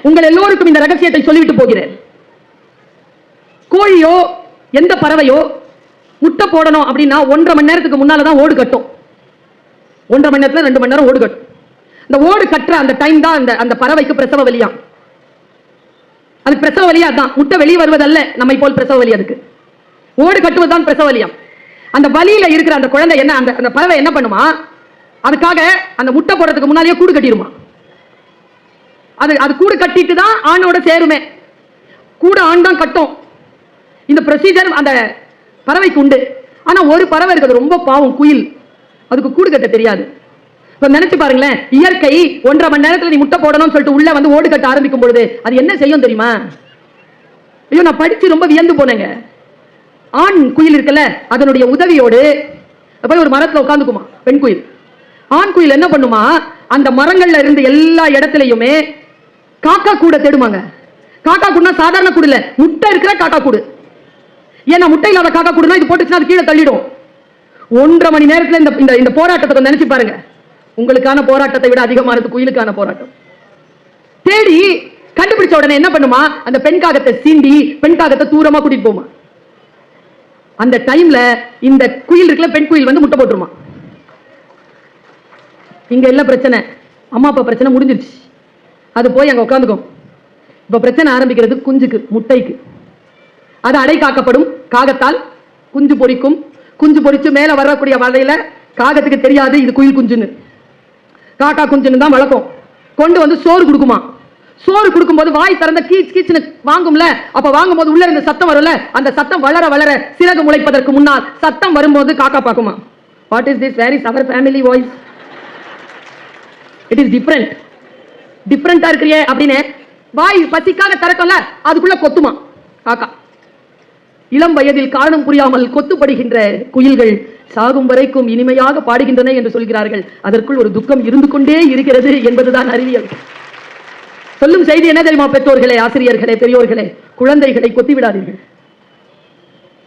உங்கள் எல்லோருக்கும் இந்த ரகசியத்தை சொல்லிவிட்டு போகிறேன். கோழியோ எந்த பறவையோ முட்டை போடணும் அப்படின்னா 1.5 மணி நேரத்துக்கு முன்னாலதான் ஓடு கட்டும். 1.5 மணி நேரத்துல 2 மணி நேரம் ஓடு கட்டும். இந்த ஓடு கட்டுற அந்த டைம் தான் அந்த பறவைக்கு பிரசவ வலியா. அதுக்கு பிரசவ வலியா தான், முட்டை வெளியே வருவதல்ல நம்மை போல் பிரசவ வலி. அதுக்கு ஓடு கட்டுவதுதான் பிரசவ வலியா. அந்த வலியில இருக்கிற அந்த குழந்தை என்ன, அந்த பறவை என்ன பண்ணுமா, அதுக்காக அந்த முட்டை போடுறதுக்கு முன்னாலேயே கூடு கட்டிடுமா. அது கூடு கட்டிட்டு தான் ஆணோட சேருமே. கூட ஆண் தான் கட்டும். இந்த ப்ரொசீஜர் அந்த பறவைக்கு உண்டு. ஆனா ஒரு பறவை இருக்குது, ரொம்ப பாவம், குயில். அதுக்கு கூடு கட்ட தெரியாது. நினைச்சு பாருங்களேன், இயற்கை 1.5 மணி நேரத்துல நீ முட்டை போடணும்னு சொல்லிட்டு உள்ள வந்து ஓடு கட்ட ஆரம்பிக்கும் பொழுது அது என்ன செய்யும் தெரியுமா? ஐயோ, நான் படிச்சு ரொம்ப வியந்து போனேங்க. ஆண் குயில் இருக்குல்ல, அதனுடைய உதவியோடு போய் ஒரு மரத்துல உட்காந்துக்குமா பெண் குயில். ஆண் குயில் என்ன பண்ணுமா, அந்த மரங்கள்ல இருந்து எல்லா இடத்துலயுமே காக்கா கூட தேடுமாங்க. காக்கா கூடுனா சாதாரண கூடு இல்ல, முட்டை இருக்கிற காக்கா கூடு. ஏன்னா முட்டை இல்லாத காக்கா கூடுனா இது போட்டுச்சுன்னா அது கீழே தள்ளிடும். 1.5 மணி நேரத்துல இந்த போராட்டத்தை நினைச்சு பாருங்க. உங்களுக்கான போராட்டத்தை விட அதிகமானது குயிலுக்கான போராட்டம். தேடி கண்டுபிடிச்ச உடனே என்ன பண்ணுமா, அந்த பெண் காகத்தை சீண்டி பெண் காகத்தை தூரமா கூட்டிட்டு போமா. அந்த டைம்ல இந்த குயில் இருக்குல்ல, பெண் குயில் வந்து முட்டை போட்டுருமா. இங்க எல்லா பிரச்சனை, அம்மா அப்பா பிரச்சனை முடிஞ்சிருச்சு. அது போய் அங்க உட்காந்துக்கும். இப்ப பிரச்சனை ஆரம்பிக்கிறது குஞ்சுக்கு, முட்டைக்கு. அது அடை காக்கப்படும் காகத்தால். குஞ்சு பொறிக்கும். குஞ்சு பொறிச்சு மேல வரக்கூடிய வலையில காகத்துக்கு தெரியாது இது குயில் குஞ்சுன்னு, காக்கா குஞ்சுன்னு தான் வளர்க்கும். கொண்டு வந்து சோறு கொடுக்குமா. சோறு கொடுக்கும் போது வாய் திறந்த கீச் கீச்சுன்னு வாங்கும்ல. அப்ப வாங்கும் போது உள்ள இருந்து சத்தம் வரும்ல, அந்த சத்தம் வளர வளர சிறகு முளைப்பதற்கு முன்னால் சத்தம் வரும்போது காக்கா பார்க்குமா. What is this? Where is our family voice? It is different. டிஃபரண்டா இருக்கிறியே அப்படின்னு வாய் பசிக்காக திறக்கல, அதுக்குள்ள கொத்துமா காக்கா. இளம் வயதில் காரணம் புரியாமல் கொத்துப்படுகின்ற குயில்கள் சாகும் வரைக்கும் இனிமையாக பாடுகின்றன என்று சொல்கிறார்கள். அதற்குள் ஒரு துக்கம் இருந்து கொண்டே இருக்கிறது என்பதுதான் அறிவியல். சொல்லும் செய்தி என்ன தெரியுமா? பெற்றோர்களே, ஆசிரியர்களே, பெரியோர்களே, குழந்தைகளை கொத்தி விடாதீர்கள்.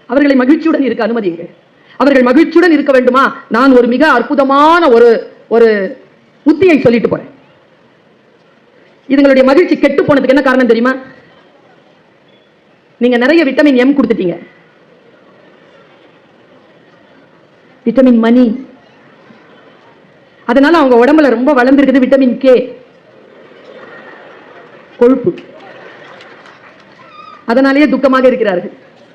அவர்களை மகிழ்ச்சியுடன் இருக்க அனுமதியுங்கள். அவர்கள் மகிழ்ச்சியுடன் இருக்க வேண்டுமா? நான் ஒரு மிக அற்புதமான ஒரு உத்தியை சொல்லிட்டு போறேன். இதுங்களுடைய மகிழ்ச்சி கெட்டு போனதுக்கு என்ன காரணம் தெரியுமா? நீங்க நிறைய விட்டமின் எம் கொடுத்துட்டீங்க. விட்டமின் மணி. அதனால அவங்க உடம்புல ரொம்ப வளர்ந்திருக்குது விட்டமின் கே, கொழுப்பு. அதனாலேயே துக்கமாக இருக்கிறார்கள்.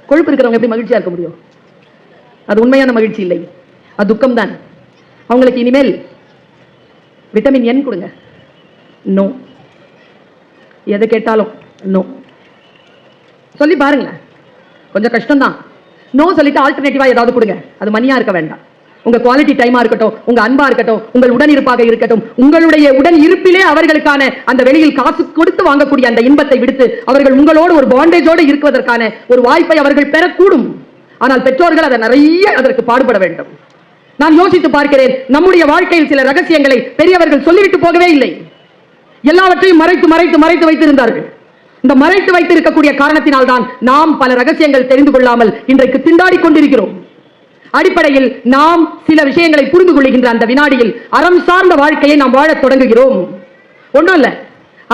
கொழுப்பு இருக்கிறவங்க எப்படி மகிழ்ச்சியா இருக்க முடியும்? அது உண்மையான மகிழ்ச்சி இல்லை, அது துக்கம் தான். அவங்களுக்கு இனிமேல் விட்டமின் என் கொடுங்க. நோ. எதை கேட்டாலும் நோ சொல்லி பாருங்க. கொஞ்சம் கஷ்டம் தான். நோ சொல்லிட்டு ஆல்டர்னேட்டிவா ஏதாவது கொடுங்க. அது மணியா இருக்க வேண்டாம். உங்க குவாலிட்டி டைமா இருக்கட்டும், உங்க அன்பா இருக்கட்டும், உங்கள் உடன் இருப்பாக இருக்கட்டும். உங்களுடைய உடன் இருப்பிலே அவர்களுக்கான அந்த வெளியில் காசு கொடுத்து வாங்கக்கூடிய அந்த இன்பத்தை விடுத்து அவர்கள் உங்களோடு ஒரு பாண்டேஜோடு இருக்குவதற்கான ஒரு வாய்ப்பை அவர்கள் பெறக்கூடும். ஆனால் பெற்றோர்கள் அதை நிறைய அதற்கு பாடுபட வேண்டும். நான் யோசித்து பார்க்கிறேன், நம்முடைய வாழ்க்கையில் சில ரகசியங்களை பெரியவர்கள் சொல்லிவிட்டு போகவே இல்லை. எல்லாவற்றையும் மறைத்து மறைத்து மறைத்து வைத்திருந்தார்கள். இந்த மறைத்து வைத்திருக்கக்கூடிய காரணத்தினால் தான் நாம் பல ரகசியங்கள் தெரிந்து கொள்ளாமல் இன்றைக்கு திண்டாடி கொண்டிருக்கிறோம். அடிப்படையில் நாம் சில விஷயங்களை புரிந்து கொள்கின்ற அந்த வினாடியில் அறம் சார்ந்த வாழ்க்கையை நாம் வாழத் தொடங்குகிறோம். ஒன்றும் இல்ல,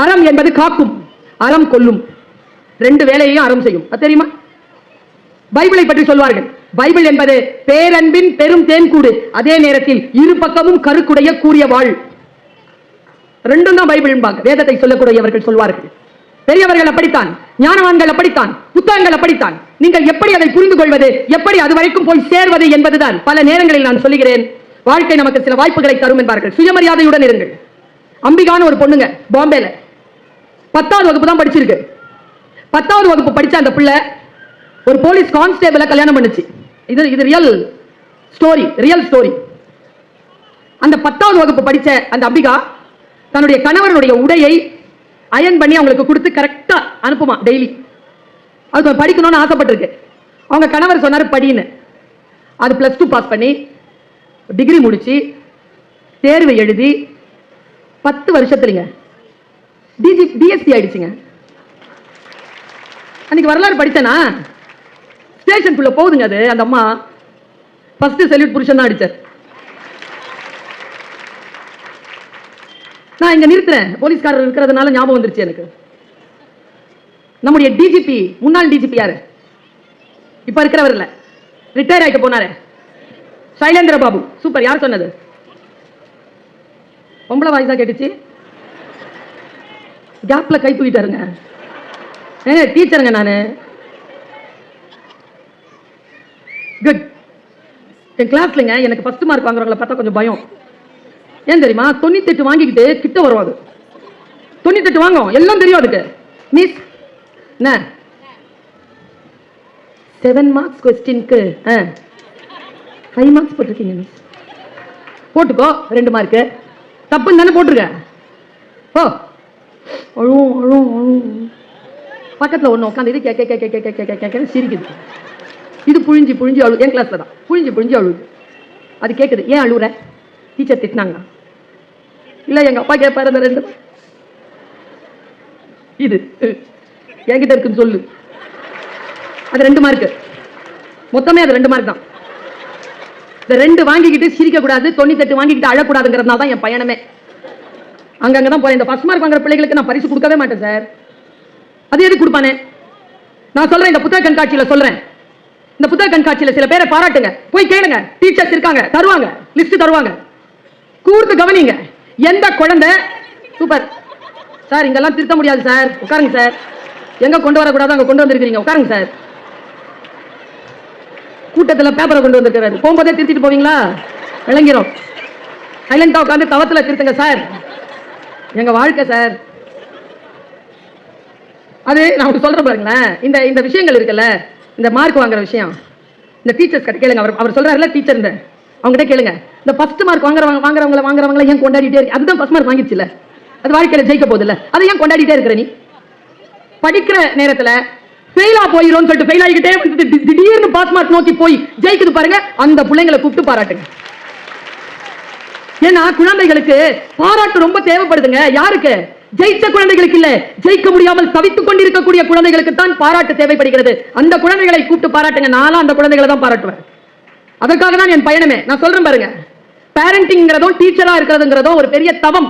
அறம் என்பது காக்கும், அறம் கொல்லும். 2 வேலையையும் அறம் செய்யும். அது தெரியுமா? பைபிளை பற்றி சொல்வார்கள். பைபிள் என்பது பேரன்பின் பெரும் தேன்கூடு, அதே நேரத்தில் இரு பக்கமும் கருக்குடைய கூறிய வாழ். 2 தான் பைபிள் என்பாங்க. வேதத்தை சொல்லக்கூடியவர்கள் சொல்வார்கள். பெரியவர்கள் அப்படித்தான், ஞானவான்கள் அப்படித்தான், புத்தகங்கள் அப்படித்தான். நீங்கள் எப்படி அதை புரிந்து கொள்வது, எப்படி அது வரைக்கும் போய் சேர்வது என்பதுதான் பல நேரங்களில் நான் சொல்லுகிறேன். வாழ்க்கை நமக்கு சில வாய்ப்புகளை தரும் என்பார்கள். சுயமரியாதையுடன் இருங்கள். அம்பிகான ஒரு பொண்ணுங்க பாம்பேல 10வது வகுப்பு தான் படிச்சிருக்கு. 10வது வகுப்பு படிச்ச அந்த பிள்ளை ஒரு போலீஸ் கான்ஸ்டேபிளை கல்யாணம் பண்ணுச்சு. இது ரியல் ஸ்டோரி. அந்த 10வது வகுப்பு படிச்ச அந்த அம்பிகா தன்னுடைய கணவனுடைய உடையை அயன் பண்ணி அவங்களுக்கு கொடுத்து கரெக்டா அனுப்புமா டெய்லி. அது படிக்கணும்னு ஆசைப்பட்டிருக்கு. அவங்க கணவர் சொன்னாரு படின்னு. அது +2 பாஸ் பண்ணி டிகிரி முடிச்சு தேர்வு எழுதி 10 வருஷத்துலங்க டிஎஸ்பி ஆயிடுச்சுங்க. அன்னைக்கு வரலாறு படிச்சனா ஸ்டேஷனுக்குள்ள போகுதுங்க. அது அந்த அம்மா ஃபர்ஸ்ட் செல்யூட் புருஷன் தான் அடிச்சார். நான் இங்க நிறுத்துறேன், போலீஸ்காரர் இருக்கிறதுனால ஞாபகம் வந்துருச்சு எனக்கு. நம்முடைய டிஜிபி, முன்னாள் டிஜிபி யாரு? இப்ப இருக்கிறவர் இல்ல, ரிட்டையர் ஆயிட்டு போனாரு, சைலேந்திர பாபு. சூப்பர். யார் சொன்னது? பொம்பளை வாய்ஸா கேட்டுச்சு. கேப்ல கை தூக்கிட்டாருங்க. டீச்சருங்க நானு. குட். என் கிளாஸ்லங்க எனக்கு ஃபர்ஸ்ட் மார்க் வாங்குறவங்களை பார்த்தா கொஞ்சம் பயம். ஏன் தெரியுமா? 98 வாங்கிக்கிட்டு கிட்ட வரும். அது 98 வாங்கும், எல்லாம் தெரியும் அதுக்கு. மிஸ் என்ன 7 மார்க்ஸ் கொஸ்டினுக்கு 5 மார்க்ஸ் போட்டிருக்கீங்க மிஸ். போட்டுக்கோ 2 மார்க்கு. தப்புன்னு தானே போட்டிருக்க. ஓ அழுவும் அழுவும் அழுவும். பக்கத்தில் ஒன்று உட்காந்து இது கேட்க கேட்க கேட்க கேட்க கேட்க சிரிக்குது. இது புழிஞ்சு புழிஞ்சு அழு. என் கிளாஸில் தான் புழிஞ்சு புழிஞ்சு அழுகுது. அது கேட்குது. ஏன் அழுகுற? டீச்சர் திட்டினாங்க. இல்லை எங்கள் அப்பா கேட்பாரு அந்த 2. இது என்கிட்ட இருக்குன்னு சொல்லு. அது 2 மார்க்கு. மொத்தமே அது 2 மார்க் தான். இந்த 2 வாங்கிக்கிட்டு சிரிக்க கூடாது, 98 வாங்கிக்கிட்டு அழக்கூடாதுங்கிறதுனால தான் என் பயணமே. அங்கங்க தான் போறேன். இந்த ஃபர்ஸ்ட் மார்க் வாங்குற பிள்ளைகளுக்கு நான் பரிசு கொடுக்கவே மாட்டேன் சார். அது எதுக்கு கொடுப்பானே? நான் சொல்றேன், இந்த புத்தக கண்காட்சியில சொல்றேன். இந்த புத்தக கண்காட்சியில சில பேரை பாராட்டுங்க. போய் கேளுங்க, டீச்சர்ஸ் இருக்காங்க, தருவாங்க, லிஸ்ட் தருவாங்க. கூர்ந்து கவனிங்க. எந்த குழந்தை சூப்பர் சார், இங்கெல்லாம் திருத்த முடியாது சார், உட்காருங்க சார். எங்க கொண்டு வரக்கூடாது அங்க கொண்டு வந்திருக்கீங்க, உட்காருங்க சார். கூட்டத்தில் பேப்பரை கொண்டு வந்திருக்கிறாரு, போகும்போதே திருத்திட்டு போவீங்களா? விளங்கிரும். சைலண்டா உட்காந்து தவத்துல திருத்துங்க சார். எங்க வாழ்க்கை சார் அது. நான் சொல்றேன் பாருங்களேன், இந்த இந்த விஷயங்கள் இருக்குல்ல, இந்த மார்க் வாங்குற விஷயம், இந்த டீச்சர்ஸ் கிட்ட கேளுங்க. அவர் சொல்றாருல டீச்சர், இந்த அவங்ககிட்ட கேளுங்க. இந்த ஃபர்ஸ்ட் மார்க் வாங்குறவங்கள ஏன் கொண்டாடிட்டே இருக்கு? அதுதான் ஃபர்ஸ்ட் மார்க் வாங்கிடுச்சுல, அது வாழ்க்கையில ஜெயிக்க போகுது இல்ல, அதை ஏன் கொண்டாடிட்டே இருக்கிற நீ? படிக்கிற நேரத்துல ஃபெயிலா போயிரும் சொல்லிட்டு ஃபெயில் ஆகிக்கிட்டே வந்து திடீர்னு பாஸ் மார்க் நோக்கி போய் ஜெயிக்குது பாருங்க, அந்த பிள்ளைங்களை கூப்பிட்டு பாராட்டுங்க. ஏன்னா குழந்தைகளுக்கு பாராட்டு ரொம்ப தேவைப்படுதுங்க. யாருக்கு? ஜெயிச்ச குழந்தைகளுக்கு இல்ல, ஜெயிக்க முடியாமல் தவித்துக் கொண்டிருக்கக்கூடிய குழந்தைகளுக்கு தான் பாராட்டு தேவைப்படுகிறது. அந்த குழந்தைகளை கூப்பிட்டு பாராட்டுங்க. நானும் அந்த குழந்தைகளை தான் பாராட்டுவேன். அதற்காக தான் என் பயணமே. நான் சொல்றேன் பாருங்க, பேரண்டிங்கிறதும் டீச்சரா இருக்கிறதுங்கிறதும் ஒரு பெரிய தவம்.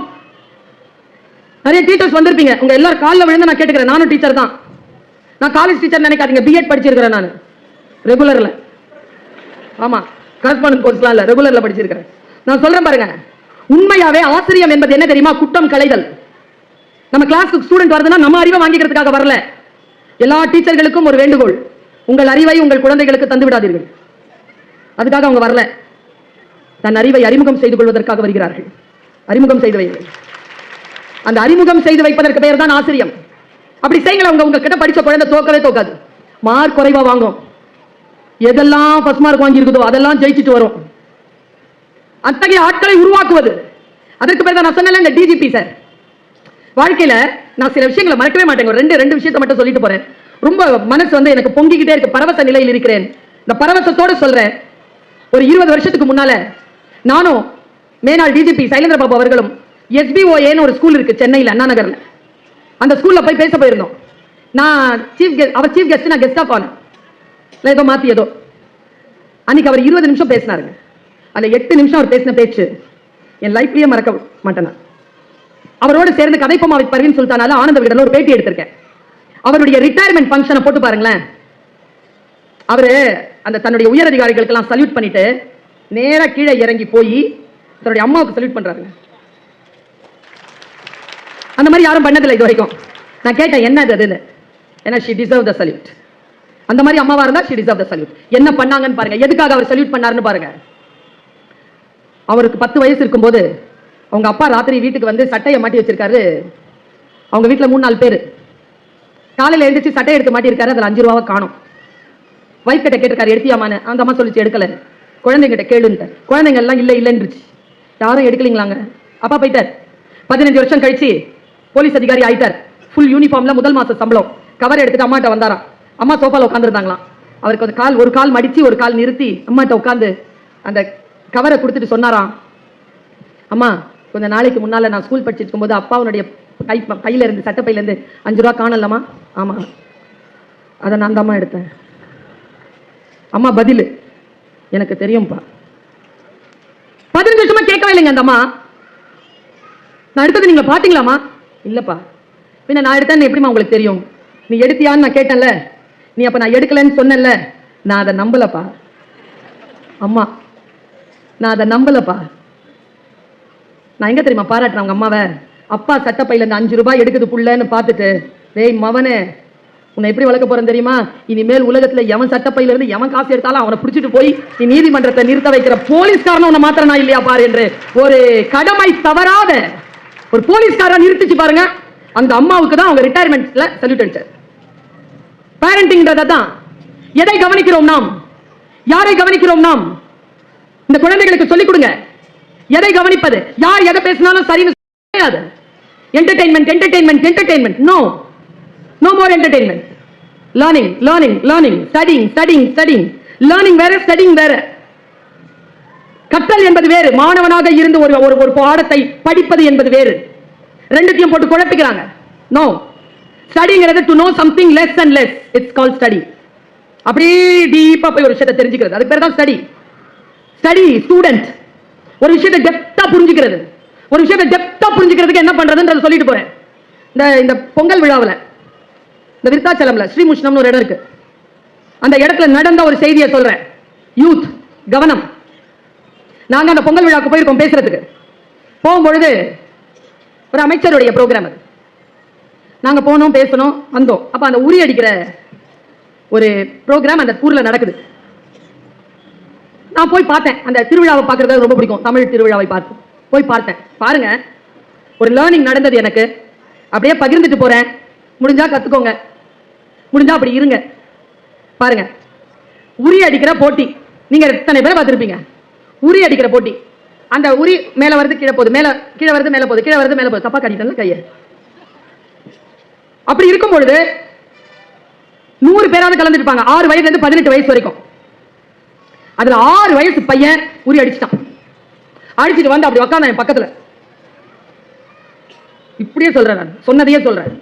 நிறைய டீச்சர்ஸ் வந்திருப்பீங்க, உங்க எல்லாரும் காலில் விழுந்து நான் கேட்டுக்கிறேன். நானும் டீச்சர் தான். நான் காலேஜ் டீச்சர் நினைக்காதீங்க, பிஎட் படிச்சிருக்கிறேன் நான் ரெகுலர்ல. ஆமா, கரஸ்பாண்டன்ட் கோர்ஸ்லாம் இல்ல, ரெகுலர்ல படிச்சிருக்கிறேன். நான் சொல்றேன் பாருங்க, உண்மையாவே ஆசிரியம் என்பது என்ன தெரியுமா? குற்றம் களைதல். நம்ம கிளாஸ்க்கு ஸ்டூடெண்ட் வருதுன்னா நம்ம அறிவை வாங்கிக்கிறதுக்காக வரல. எல்லா டீச்சர்களுக்கும் ஒரு வேண்டுகோள், உங்கள் அறிவை உங்கள் குழந்தைகளுக்கு தந்து விடாதீர்கள். அதுக்காக அவங்க வரல, தன் அறிவை அறிமுகம் செய்து கொள்வதற்காக வருகிறார்கள். அறிமுகம் செய்து வைங்கள். அந்த அறிமுகம் செய்து வைப்பதற்கு பெயர் தான் ஆசிரியம். அப்படி செய்யுங்களா? உங்க கிட்ட படிச்ச குழந்தை தோக்கவே தோக்காது, மார்க் குறைவா வாங்கும். எதெல்லாம் ஃபர்ஸ்ட் மார்க் வாங்கி இருக்குதோ அதெல்லாம் ஜெயிச்சுட்டு வரும். அத்தகைய ஆட்களை உருவாக்குவது, அதற்கு பேர் தான் நான் சொன்னேன் இந்த டிஜிபி சார். வாழ்க்கையில நான் சில விஷயங்களை மறக்கவே மாட்டேங்க. ரெண்டு விஷயத்தை மட்டும் சொல்லிட்டு போறேன். ரொம்ப மனசு வந்து எனக்கு பொங்கிக்கிட்டே இருக்கு, பரவச நிலையில் இருக்கிறேன். இந்த பரவசத்தோடு சொல்றேன், ஒரு 20 வருஷத்துக்கு முன்னால நானும் மேனாள் டிஜிபி சைலேந்திர பாபு அவர்களும் SBOAன்னு ஒரு ஸ்கூல் இருக்கு சென்னையில் அண்ணா நகர்ல, அந்த ஸ்கூல்ல போய் பேச போயிருந்தோம். நான் அவர் சீஃப் கெஸ்ட், நான் கெஸ்டா போனேன். ஏதோ மாத்தி ஏதோ அன்னைக்கு அவர் 20 நிமிஷம் பேசினாருங்க. அந்த 8 நிமிஷம் அவர் பேசின பேச்சு என் லைஃப்லயே மறக்க மாட்டேன். அவரோடு சேர்ந்து கதைப்பமா பர்வீன் சுல்தானால ஆனந்த விகடன்ல ஒரு பேட்டி எடுத்திருக்கேன். அவருடைய ரிட்டையர்மெண்ட் ஃபங்க்ஷனை போட்டு பாருங்களேன். அவரு அந்த தன்னுடைய உயர் அதிகாரிகளுக்கு எல்லாம் சல்யூட் பண்ணிட்டு நேரா கீழே இறங்கி போய் தன்னுடைய அம்மாவுக்கு சல்யூட் பண்றாருங்க. அந்த மாதிரி யாரும் பண்ணதில்லை இது வரைக்கும். நான் கேட்டேன் என்ன அதுன்னு, ஏன்னா she deserve the salute. அந்த மாதிரி அம்மாவா இருந்தா she deserve the salute. என்ன பண்ணாங்கன்னு பாருங்க, எதுக்காக அவர் சல்யூட் பண்ணாருன்னு பாருங்க. அவருக்கு 10 வயசு இருக்கும்போது அவங்க அப்பா ராத்திரி வீட்டுக்கு வந்து சட்டையை மாட்டி வச்சிருக்காரு. அவங்க வீட்டில் 3-4 பேர். காலையில் எழுந்திரிச்சு சட்டையை எடுத்து மாட்டியிருக்காரு, அதில் 5 ரூபாவை காணும். வைஃப் கிட்ட கேட்டிருக்காரு எடுத்தியாமான்னு. அந்த அம்மா சொல்லிச்சு எடுக்கல. குழந்தைங்கிட்ட கேளுன்ட்டு. குழந்தைங்க எல்லாம் இல்லை இல்லைன்றுச்சு. யாரும் எடுக்கலீங்களாங்க. அப்பா போயிட்டார். 15 வருஷம் கழிச்சு போலீஸ் அதிகாரி ஆயிட்டார். ஃபுல் யூனிஃபார்ம்ல, முதல் மாச சம்பளம். கவர் எடுத்துட்டு அம்மாட்ட வந்தாராம். அம்மா சோஃபால உட்காந்துருந்தாங்களாம். அவருக்கு ஒரு கால் மடிச்சு ஒரு கால் நிறுத்தி அம்மாட்ட உட்காந்து அந்த கவரை கொடுத்துட்டு சொன்னாராம், அம்மா கொஞ்சம் நாளைக்கு முன்னால நான் ஸ்கூல் படிச்சுட்டு இருக்கும்போது அப்பாவுடைய கையில இருந்து சட்டப்பையில இருந்து 5 ரூபா காணலமா? ஆமா, அதை நான் தாம்மா எடுத்தேன். அம்மா பதில், எனக்கு தெரியும்பா. 15 வருஷமா கேட்கவே இல்லைங்க அந்த அம்மா. நான் எடுத்தது நீங்க பாத்தீங்களாமா? இல்லப்பா. பின்ன நான் எடுத்தேன்னு எப்படிமா உங்களுக்கு தெரியும்? நீ எடுத்தியான்னு நான் கேட்டேன்ல, நீ அப்ப நான் எடுக்கலன்னு சொன்னேன்ல, நான் அதை நம்பலப்பா அம்மா, நான் அதை நம்பலப்பா. நான் எங்க தெரியுமா பாராட்டுறேன் அவங்க அம்மாவை? அப்பா சட்டப்பையில இருந்து 5 ரூபாய் எடுக்குது புள்ளன்னு பார்த்துட்டு, டேய் மவனே, உன்னை எப்படி வளர்க்க போறேன் தெரியுமா? இனிமேல் உலகத்துல எவன் சட்டப்பையில இருந்து எவன் காசு எடுத்தாலும் அவனை பிடிச்சிட்டு போய் நீ நீதிமன்றத்தை நிறுத்த வைக்கிற போலீஸ்காரன் உன்னை மாத்திரனா இல்லையா பாரு என்று ஒரு கடமை தவறாத ஒரு போலீஸ்காரன் நிறுத்திச்சு பாருங்க. அந்த அம்மாவுக்கு தான் அவங்க ரிட்டையர்மெண்ட்ல சல்யூட் அடிச்சார். பேரண்டிங்ன்றதான் எதை கவனிக்கிறோம் நாம், யாரை கவனிக்கிறோம் நாம்? இந்த குழந்தைகளுக்கு சொல்லிக் கொடுங்க. எதை கவனிப்பது? யார் எதை பேசினாலும் சரின்னு கிடையாது. Entertainment entertainment entertainment, no no more entertainment. learning learning learning studying studying studying learning வேற studying வேற. கற்றல் என்பது வேறு, மாணவனாக இருந்து ஒரு ஒரு பாடத்தை படிப்பது என்பது வேறு. ரெண்டுத்தையும் போட்டு குழப்பிக்கிறாங்க. நோ, ஸ்டடிங்கிறது to know something less and less, it's called study. அப்படியே டீப்பா போய் ஒரு விஷயத்தை தெரிஞ்சுக்கிறது, அதுக்கு பேர் தான் ஸ்டடி. ஸ்டடி ஸ்டூடெண்ட் ஒரு விஷயத்தை டெப்தா புரிஞ்சுக்கிறது. ஒரு விஷயத்தை டெப்தா புரிஞ்சுக்கிறதுக்கு என்ன பண்றதுன்றத சொல்லிட்டு போறேன். இந்த பொங்கல் விழாவில் இந்த விருத்தாச்சலம்ல ஸ்ரீமுஷ்ணம்னு ஒரு இடம் இருக்கு. அந்த இடத்துல நடந்த ஒரு செய்தியை சொல்றேன். யூத் கவனம். நாங்க அந்த பொங்கல் விழாவுக்கு போயிருக்கோம் பேசுறதுக்கு. போகும்பொழுது ஒரு அமைச்சருடைய ப்ரோக்ராம் அது. நாங்க போனோம், பேசணும், வந்தோம். அப்ப அந்த உரி அடிக்கிற ஒரு ப்ரோக்ராம் அந்த ஊர்ல நடக்குது. நான் போய் பார்த்தேன். அந்த திருவிழாவை பார்க்கறது ரொம்ப பிடிக்கும், தமிழ் திருவிழாவை பார்த்து போய் பார்த்தேன். பாருங்க, ஒரு லேர்னிங் நடந்தது எனக்கு. அப்படியே பகிர்ந்துட்டு போறேன். முடிஞ்சா கத்துக்கோங்க, முடிஞ்சா அப்படி இருங்க. பாருங்க, உரி அடிக்கிற போட்டி. நீங்க எத்தனை பேரை பார்த்திருப்பீங்க? உரி அடிக்கிற போட்டி. அந்த உரி மேல வருது, கீழே போகுது, மேல கீழே வருது, மேல போகுது, கீழே வருது, மேல போகுது. தப்பா காட்டிட்டேன் கையை. அப்படி இருக்கும் பொழுது 100 பேராவது கலந்துருப்பாங்க. 6 வயதுல இருந்து 18 வயசு வரைக்கும். அதுல 6 வயசு பையன் உரி அடிச்சுட்டான். அடிச்சுட்டு வந்து அப்படி உட்கார்ந்தான் என் பக்கத்துல. இப்படியே சொல்றேன், நான் சொன்னதையே சொல்றேன்.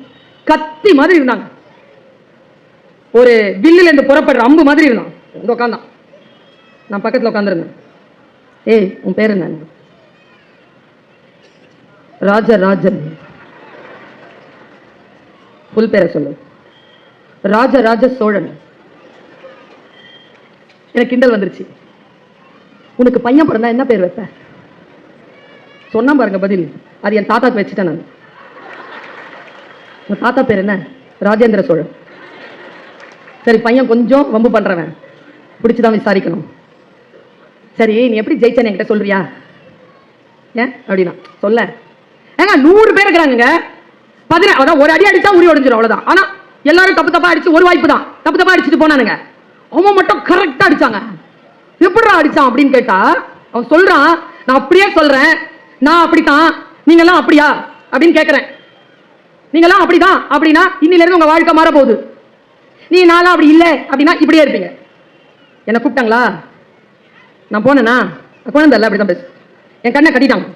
கத்தி மாதிரி இருந்தாங்க, ஒரு வில்லுல இருந்து புறப்படுற அம்பு மாதிரி இருந்தான். உட்கார்ந்தான், நான் பக்கத்துல உட்கார்ந்துருந்தேன். ஏய், உன் பேர் என்ன? ராஜராஜன். புல் பேரை சொல்லு. ராஜராஜ சோழன். எனக்கு கிண்டல் வந்துருச்சு. உனக்கு பையன் பிறந்தா என்ன பேர் வைப்ப? சொன்னா பாருங்க பதில். அது என் தாத்தாக்கு வச்சுட்டேன் நான். உங்க தாத்தா பேர் என்ன? ராஜேந்திர சோழன். சரி, பையன் கொஞ்சம் வம்பு பண்றவன், பிடிச்சுதான் விசாரிக்கணும். சரி, நீ எப்படி ஜெயிச்சேன்னு என்கிட்ட சொல்றியா? ஏன் அப்படின்னா சொல்ல. ஏங்க 100 பேர் இருக்கிறாங்க. 16 அதான் ஒரு அடி அடிச்சா உரி உடைஞ்சிடும், அவ்வளவுதான். ஆனா எல்லாரும் தப்பு தப்பா அடிச்சு, ஒரு வாய்ப்பு தான் தப்பு தப்பா அடிச்சுட்டு போனானுங்க. அவன் மட்டும் கரெக்டா அடிச்சாங்க. எப்படிடா அடிச்சான் அப்படின்னு கேட்டா அவன் சொல்றான், நான் அப்படியே சொல்றேன், நான் அப்படித்தான், நீங்கெல்லாம் அப்படியா அப்படின்னு கேட்கிறேன். நீங்கெல்லாம் அப்படிதான் அப்படின்னா இன்னில இருந்து உங்க வாழ்க்கை மாற போகுது. நீ நாளா அப்படி இல்லை அப்படின்னா இப்படியே இருப்பீங்க. என்ன கூப்பிட்டாங்களா? நான் போனேன்னா குழந்தை இல்லை, அப்படிதான் பேசு. என் கண்ணை கட்டிட்டாங்க.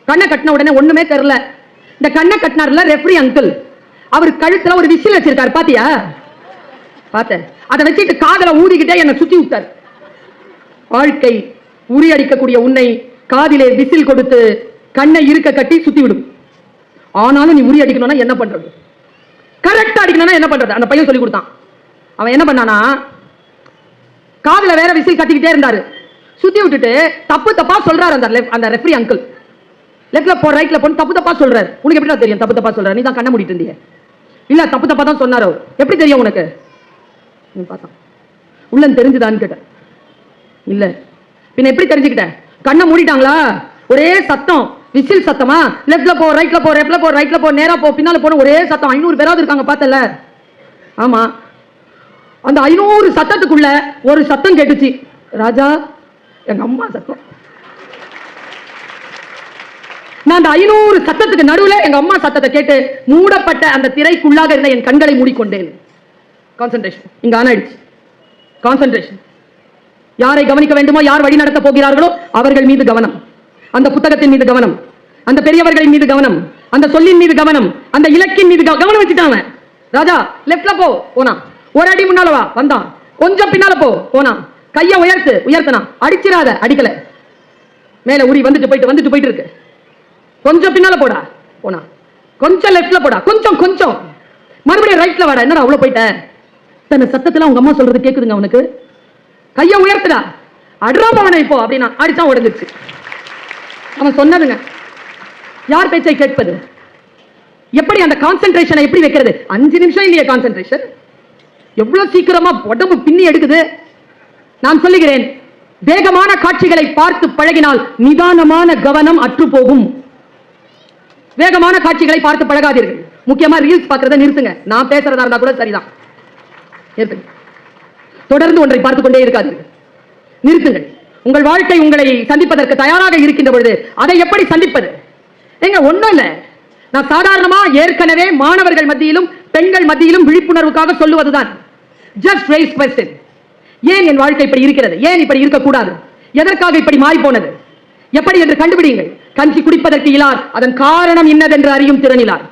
கண்ணை கட்டின உடனே ஒண்ணுமே தெரியல. இந்த கண்ணை கட்டினார்ல ரெஃப்ரி அங்கிள், அவர் கழுத்துல ஒரு விசில் வச்சிருக்காரு. பாத்தியா? பார்த்தேன். அதை வச்சுட்டு காதல ஊதிக்கிட்டே என்னை சுத்தி விட்டார். வாழ்க்கை உரி அடிக்கக்கூடிய உன்னை காதிலே விசில் கொடுத்து கண்ணை இருக்க கட்டி சுத்தி விடும். ஆனாலும் நீ உரி அடிக்கணும்னா என்ன பண்றது? கரெக்டா அடிக்கணும்னா என்ன பண்றது? அந்த பையன் சொல்லி கொடுத்தான். அவன் என்ன பண்ணானா, காதுல வேற விசில் கத்திக்கிட்டே இருந்தாரு. சுத்தி விட்டுட்டு தப்பு தப்பா சொல்றாரு அந்த ரெஃப்ரி அங்கிள். லெஃப்ட்ல போ, ரைட்ல போ, தப்பு தப்பா சொல்றாரு. உனக்கு எப்படி தெரியும் தப்பு தப்பா சொல்றாரு? நீ தான் கண்ணை மூடிட்டு இருந்தீங்க. இல்ல, தப்பு தப்பா தான் சொன்னாரு. எப்படி தெரியும் உனக்கு? பார்த்தான். உள்ள தெரிஞ்சுதான்னு கேட்டேன். இல்ல. பின்ன எப்படி தெரிஞ்சுக்கிட்ட? கண்ணை மூடிட்டாங்களா? ஒரே சத்தம், விசில் சத்தமா? லெஃப்ட்ல போ, ரைட்ல போ, லெஃப்ட்ல போ, ரைட்ல போ, நேரா போ, பின்னால போன ஒரே சத்தம். 500 பேராவது இருக்காங்க, பார்த்தல? ஆமா. அந்த 500 சத்தத்துக்குள்ள ஒரு சத்தம் கேட்டுச்சு. ராஜா, எங்க அம்மா சத்தம். நான் அந்த 500 சத்தத்துக்கு நடுவுல எங்க அம்மா சத்தத்தை கேட்டு மூடப்பட்ட அந்த திரைக்குள்ளாக இருந்த என் கண்களை மூடிக்கொண்டேன். கான்சென்ட்ரேஷன் இங்க ஆன் ஆயிடுச்சு. கான்சென்ட்ரேஷன். யாரை கவனிக்க வேண்டுமோ, யார் வழி நடத்த போகிறார்களோ அவர்கள் மீது கவனம். அந்த புத்தகத்தின் மீது கவனம், அந்த பெரியவர்களின் மீது கவனம், அந்த சொல்லின் மீது கவனம், அந்த இலக்கின் மீது கவனம் வச்சுட்டாங்க. ராஜா லெஃப்ட்ல போ, போனா. ஒரு அடி முன்னால வா, வந்தான். கொஞ்சம் பின்னால போ, போனா. கையை உயர்த்தனா, அடிச்சிராத, அடிக்கல. மேல உரி வந்துட்டு போயிட்டு இருக்கு. கொஞ்சம் பின்னால போடா, போனா. கொஞ்சம் லெஃப்ட்ல போடா, கொஞ்சம் கொஞ்சம் மறுபடியும் ரைட்ல வாடா. என்னடா அவ்வளவு போயிட்ட? தன்னை சத்தத்துல அவங்க அம்மா சொல்றது கேக்குதுங்க அவனுக்கு. கைய உயர்த்துடா, அட்ராம அவனை இப்போ அப்படின்னா அடிச்சா உடஞ்சிருச்சு. அவன் சொன்னதுங்க. யார் பேச்சை கேட்பது? எப்படி அந்த கான்சென்ட்ரேஷனை எப்படி வைக்கிறது? 5 நிமிஷம் இல்லையே கான்சென்ட்ரேஷன், எவ்வளவு சீக்கிரமா உடம்பு பின்னி எடுக்குது. நான் சொல்லுகிறேன், வேகமான காட்சிகளை பார்த்து பழகினால் நிதானமான கவனம் அற்று போகும். வேகமான காட்சிகளை பார்த்து பழகாதீர்கள். முக்கியமா ரீல்ஸ் பார்க்கறத நிறுத்துங்க. நான் பேசுறதா இருந்தா கூட சரிதான், தொடர்ந்து ஒன்றை பார்த்துக் கொண்டே இருக்காதீர்கள், நிறுத்துங்கள். உங்கள் வாழ்க்கை உங்களை சந்திப்பதற்கு தயாராக இருக்கின்ற பொழுது அதை எப்படி சந்திப்பது? எங்க ஒண்ணும் இல்ல, நான் சாதாரணமா ஏற்கனவே மாணவர்கள் மத்தியிலும் பெண்கள் மத்தியிலும் விழிப்புணர்வுக்காக சொல்லுவதுதான், ஜஸ்ட் ரைஸ் क्वेश्चन. ஏன் என் வாழ்க்கை இப்படி இருக்கிறது? ஏன் இப்படி இருக்கக்கூடாது? எதற்காக இப்படி மாறி போனது? எப்படி என்று கண்டுபிடிங்கள். கஞ்சி குடிப்பதற்கு இலார், அதன் காரணம் இன்னதென்று அறியும் திறனிலார்.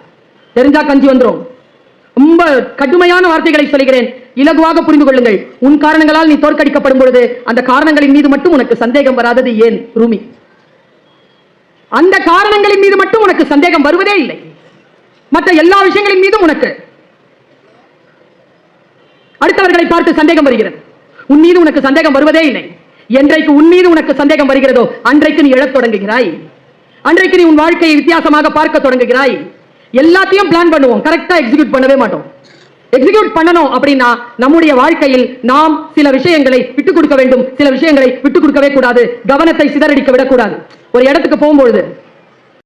தெரிஞ்சா கஞ்சி வந்துரும். ரொம்ப கடுமையான வார்த்தைகளை சொல்கிறேன், இலகுவாக புரிந்து கொள்ளுங்கள். உன் காரணங்களால் நீ தோற்கடிக்கப்படும் பொழுது அந்த காரணங்களின் மீது மட்டும் உனக்கு சந்தேகம் வராதது ஏன் ரூமி? அந்த காரணங்களின் மீது மட்டும் உனக்கு சந்தேகம் வருவதே இல்லை. மற்ற எல்லா விஷயங்களின் மீதும் உனக்கு அடுத்தவர்களை பார்த்து சந்தேகம் வருகிறது. உன் மீது உனக்கு சந்தேகம் வருவதே இல்லை. என்றைக்கு உன் மீது உனக்கு சந்தேகம் வருகிறதோ அன்றைக்கு நீ எழத் தொடங்குகிறாய். அன்றைக்கு நீ உன் வாழ்க்கையை வித்தியாசமாக பார்க்க தொடங்குகிறாய். எல்லாத்தையும் பிளான் பண்ணுவோம், கரெக்டா எக்ஸிக்யூட் பண்ணவே மாட்டோம். எக்ஸிக்யூட் பண்ணணும் அப்படின்னா நம்முடைய வாழ்க்கையில் நாம் சில விஷயங்களை விட்டுக் கொடுக்க வேண்டும், சில விஷயங்களை விட்டுக் கொடுக்கவே கூடாது. கவனத்தை சிதறடிக்க விடக்கூடாது. ஒரு இடத்துக்கு போகும்பொழுது